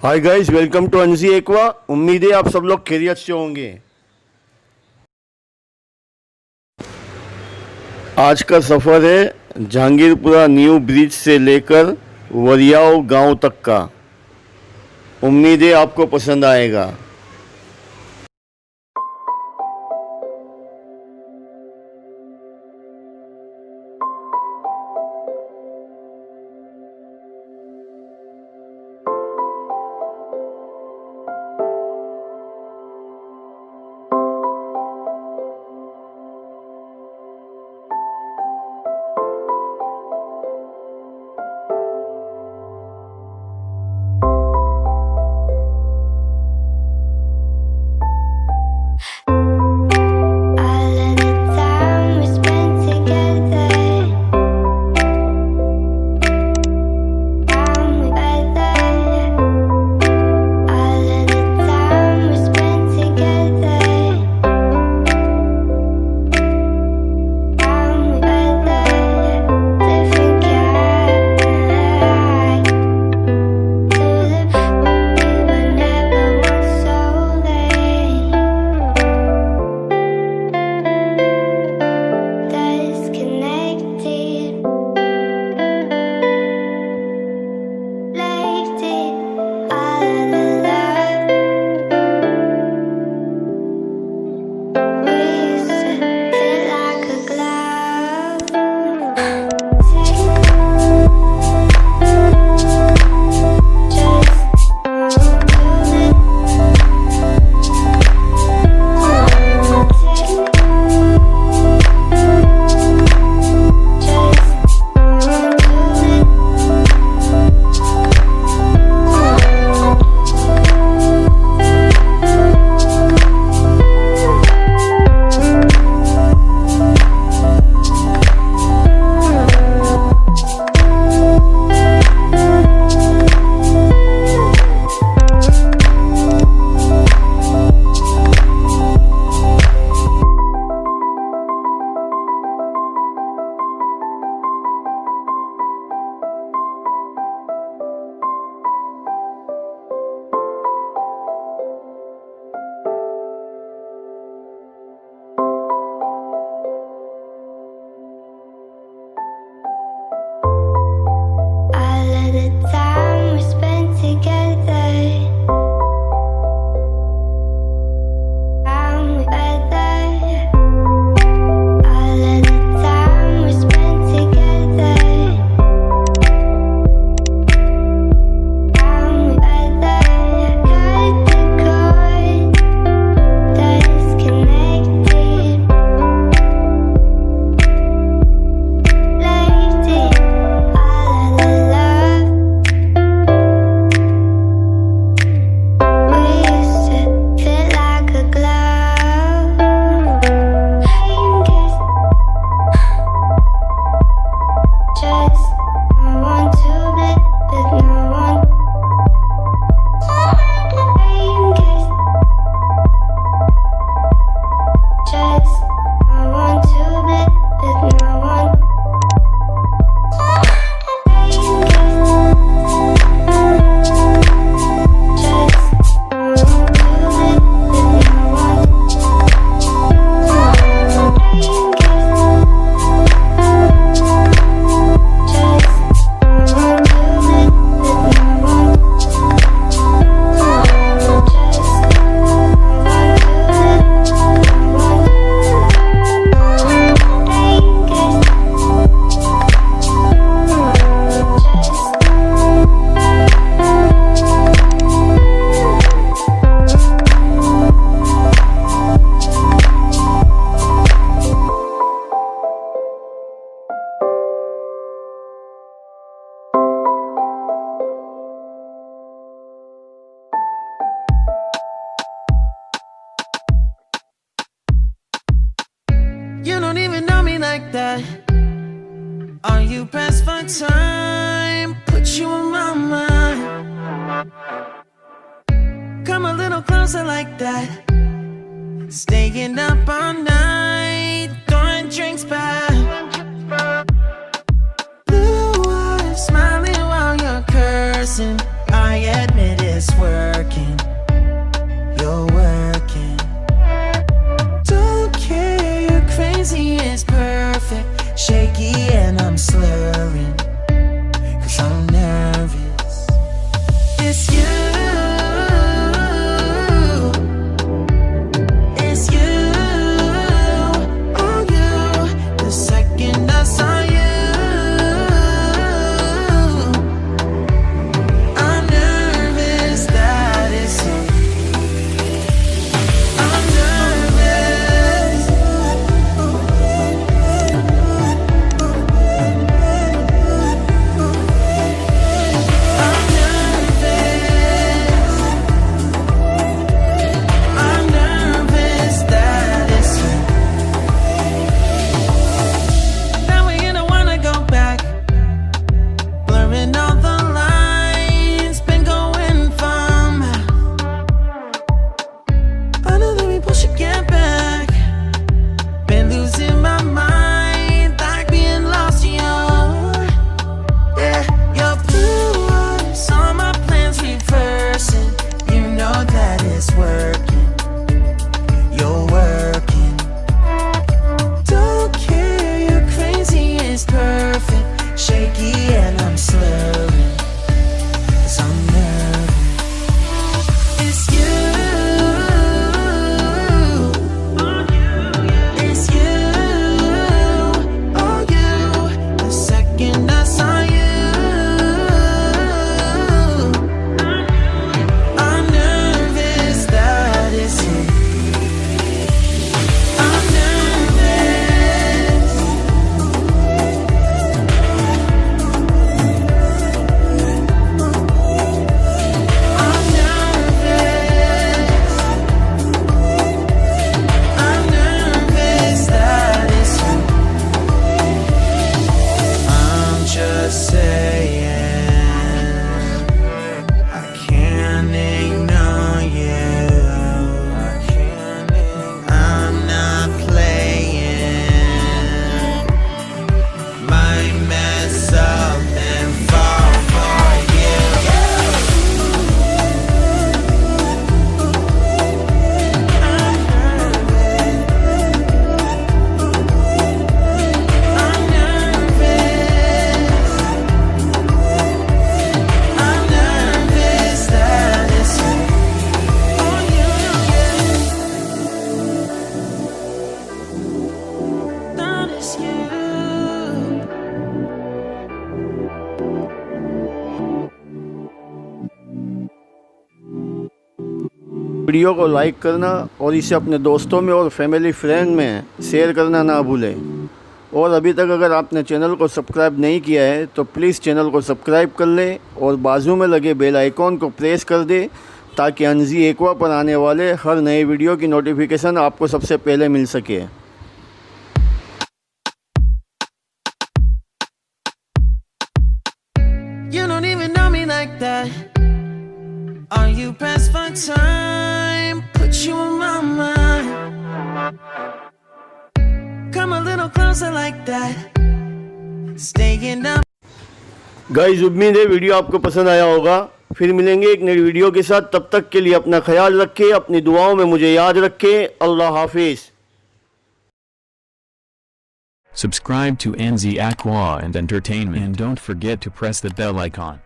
Hi guys, welcome to अंजी aqua. उम्मीद है आप सब लोग खैरियत से होंगे। आज का सफ़र है जहांगीरपुरा न्यू ब्रिज से लेकर वरियाव गांव तक का। उम्मीद है आपको पसंद आएगा। that. Are you pressed for time? Put you on my mind. Come a little closer like that. Staying up all night, throwing drinks back. Blue eyes smiling while you're cursing. I admit it's video को like करना और इसे अपने दोस्तों में और family friend में share करना ना भूलें। और अभी तक अगर आपने चैनल को सब्सक्राइब नहीं किया है तो प्लीज़ चैनल को सब्सक्राइब कर लें और बाजू में लगे बेल आइकॉन को प्रेस कर दें ताकि अंजी एक्वा पर आने वाले हर नए वीडियो की नोटिफिकेशन आपको सबसे पहले मिल सके। You don't even know me like that. Are you pressed for time? Put you on my mind. Come a little closer like that. Staying up. Guys, उम्मीद है वीडियो आपको पसंद आया होगा। फिर मिलेंगे एक नई वीडियो के साथ। तब तक के लिए अपना ख्याल रखें, अपनी दुआओं में मुझे याद रखें। अल्लाह हाफिज़। Subscribe to Anzi Aqwa and Entertainment and don't forget to press the bell icon.